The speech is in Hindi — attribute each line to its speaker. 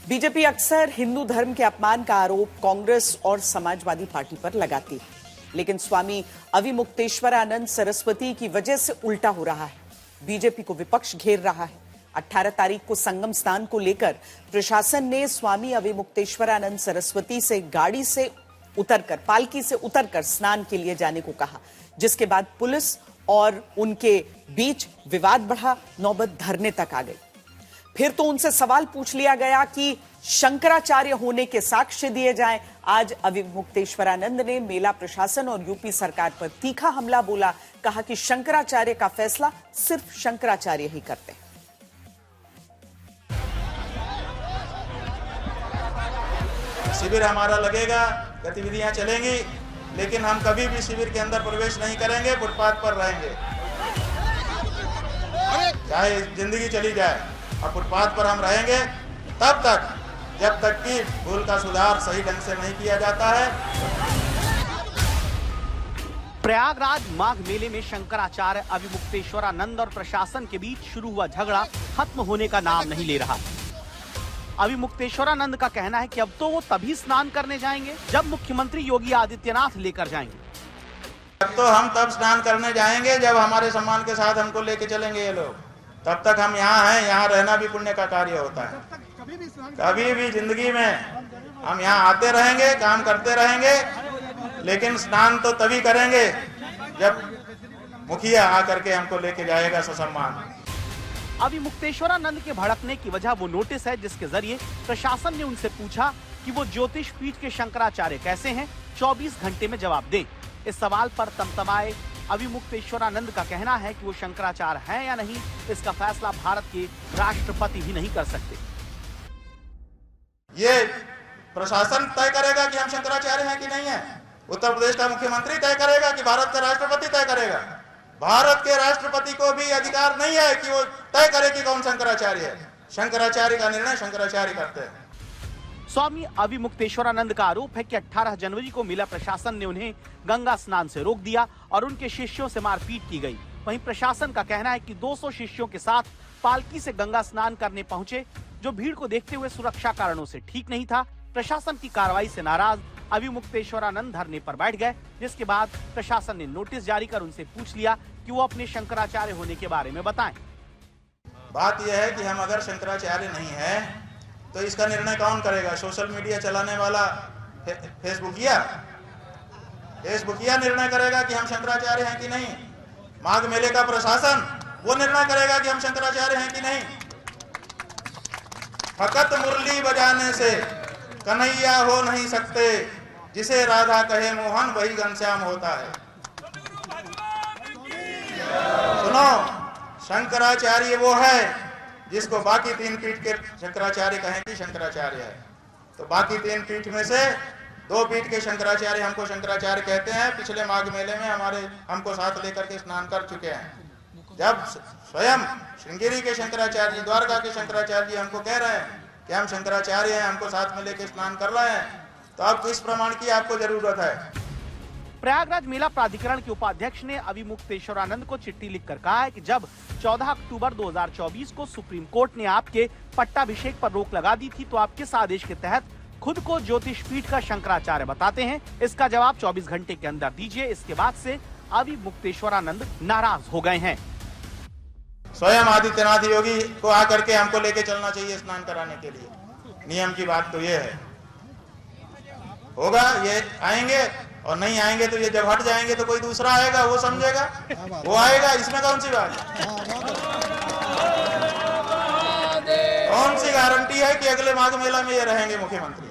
Speaker 1: बीजेपी अक्सर हिंदू धर्म के अपमान का आरोप कांग्रेस और समाजवादी पार्टी पर लगाती है, लेकिन स्वामी अविमुक्तेश्वरानंद सरस्वती की वजह से उल्टा हो रहा है। बीजेपी को विपक्ष घेर रहा है। 18 तारीख को संगम स्नान को लेकर प्रशासन ने स्वामी अविमुक्तेश्वरानंद सरस्वती से गाड़ी से उतरकर, पालकी से उतरकर स्नान के लिए जाने को कहा, जिसके बाद पुलिस और उनके बीच विवाद बढ़ा, नौबत धरने तक आ गई। फिर तो उनसे सवाल पूछ लिया गया कि शंकराचार्य होने के साक्ष्य दिए जाएं। आज अविमुक्तेश्वरानंद ने मेला प्रशासन और यूपी सरकार पर तीखा हमला बोला, कहा कि शंकराचार्य का फैसला सिर्फ शंकराचार्य ही करते हैं।
Speaker 2: शिविर हमारा लगेगा, गतिविधियां चलेंगी, लेकिन हम कभी भी शिविर के अंदर प्रवेश नहीं करेंगे, फुटपाथ पर रहेंगे। चाहे जिंदगी चली जाए, और फुटपाथ पर हम रहेंगे तब तक जब तक कि भूल का सुधार सही ढंग से नहीं किया जाता है।
Speaker 3: प्रयागराज माघ मेले में शंकराचार्य अविमुक्तेश्वरानंद और प्रशासन के बीच शुरू हुआ झगड़ा खत्म होने का नाम नहीं ले रहा। अविमुक्तेश्वरानंद का कहना है कि अब तो वो तभी स्नान करने जाएंगे जब मुख्यमंत्री योगी आदित्यनाथ लेकर जाएंगे।
Speaker 2: अब तो हम तब स्नान करने जाएंगे जब हमारे सम्मान के साथ हमको लेके चलेंगे ये लोग। तब तक हम यहाँ हैं, यहाँ रहना भी पुण्य का कार्य होता है। कभी भी जिंदगी में हम यहाँ आते रहेंगे, काम करते रहेंगे, लेकिन स्नान तो तभी करेंगे जब मुखिया आकर के हमको लेके जाएगा ससम्मान।
Speaker 3: अविमुक्तेश्वरानंद के भड़कने की वजह वो नोटिस है जिसके जरिए प्रशासन ने उनसे पूछा कि वो ज्योतिष पीठ के शंकराचार्य कैसे हैं, 24 घंटे में जवाब दें। इस सवाल पर तमतमाए अविमुक्तेश्वरानंद का कहना है कि वो शंकराचार्य हैं या नहीं, इसका फैसला भारत के राष्ट्रपति भी नहीं कर सकते।
Speaker 2: ये प्रशासन तय करेगा कि हम शंकराचार्य हैं कि नहीं है। उत्तर प्रदेश का मुख्यमंत्री तय करेगा कि भारत का राष्ट्रपति तय करेगा। भारत के राष्ट्रपति को भी अधिकार नहीं है कि वो तय करे कि कौन शंकराचार्य है। शंकराचार्य का निर्णय शंकराचार्य करते हैं।
Speaker 3: स्वामी अविमुक्तेश्वरानंद का आरोप है कि 18 जनवरी को मेला प्रशासन ने उन्हें गंगा स्नान से रोक दिया और उनके शिष्यों से मारपीट की गई। वहीं प्रशासन का कहना है कि 200 शिष्यों के साथ पालकी से गंगा स्नान करने पहुंचे, जो भीड़ को देखते हुए सुरक्षा कारणों से ठीक नहीं था। प्रशासन की कार्रवाई से नाराज अविमुक्तेश्वरानंद धरने पर बैठ गए, जिसके बाद प्रशासन ने नोटिस जारी कर उनसे पूछ लिया कि वो अपने शंकराचार्य होने के बारे में बताएं।
Speaker 2: बात यह है कि हम अगर शंकराचार्य नहीं है तो इसका निर्णय कौन करेगा? सोशल मीडिया चलाने वाला फेसबुकिया निर्णय करेगा कि हम शंकराचार्य हैं कि नहीं। माघ मेले का प्रशासन वो निर्णय करेगा कि हम शंकराचार्य हैं कि नहीं। फकत मुरली बजाने से कन्हैया हो नहीं सकते, जिसे राधा कहे मोहन वही घनश्याम होता है। सुनो, शंकराचार्य वो है जिसको बाकी 3 पीठ के शंकराचार्य कहें कि शंकराचार्य है। तो बाकी 3 पीठ में से 2 पीठ के शंकराचार्य हमको शंकराचार्य कहते हैं। पिछले माघ मेले में हमको साथ लेकर के स्नान कर चुके हैं। जब स्वयं श्रृंगेरी के शंकराचार्य जी, द्वारका के शंकराचार्य जी हमको कह रहे हैं कि हम शंकराचार्य हैं, हमको साथ में लेके स्नान कर रहे हैं, तो अब किस प्रमाण की आपको जरूरत है?
Speaker 3: प्रयागराज मेला प्राधिकरण के उपाध्यक्ष ने अविमुक्तेश्वरानंद को चिट्ठी लिखकर कहा है कि जब 14 अक्टूबर 2024 को सुप्रीम कोर्ट ने आपके पट्टाभिषेक पर रोक लगा दी थी, तो आप किस आदेश के तहत खुद को ज्योतिष पीठ का शंकराचार्य बताते हैं? इसका जवाब 24 घंटे के अंदर दीजिए। इसके बाद से अविमुक्तेश्वरानंद नाराज हो गए हैं।
Speaker 2: स्वयं आदित्यनाथ योगी को आकर के हमको लेके चलना चाहिए स्नान कराने के लिए। नियम की बात तो ये है। होगा ये आएंगे, और नहीं आएंगे तो ये जब हट जाएंगे तो कोई दूसरा आएगा, वो समझेगा, वो आएगा। इसमें कौन सी बात है? कौन सी गारंटी है कि अगले माघ मेला में ये रहेंगे मुख्यमंत्री?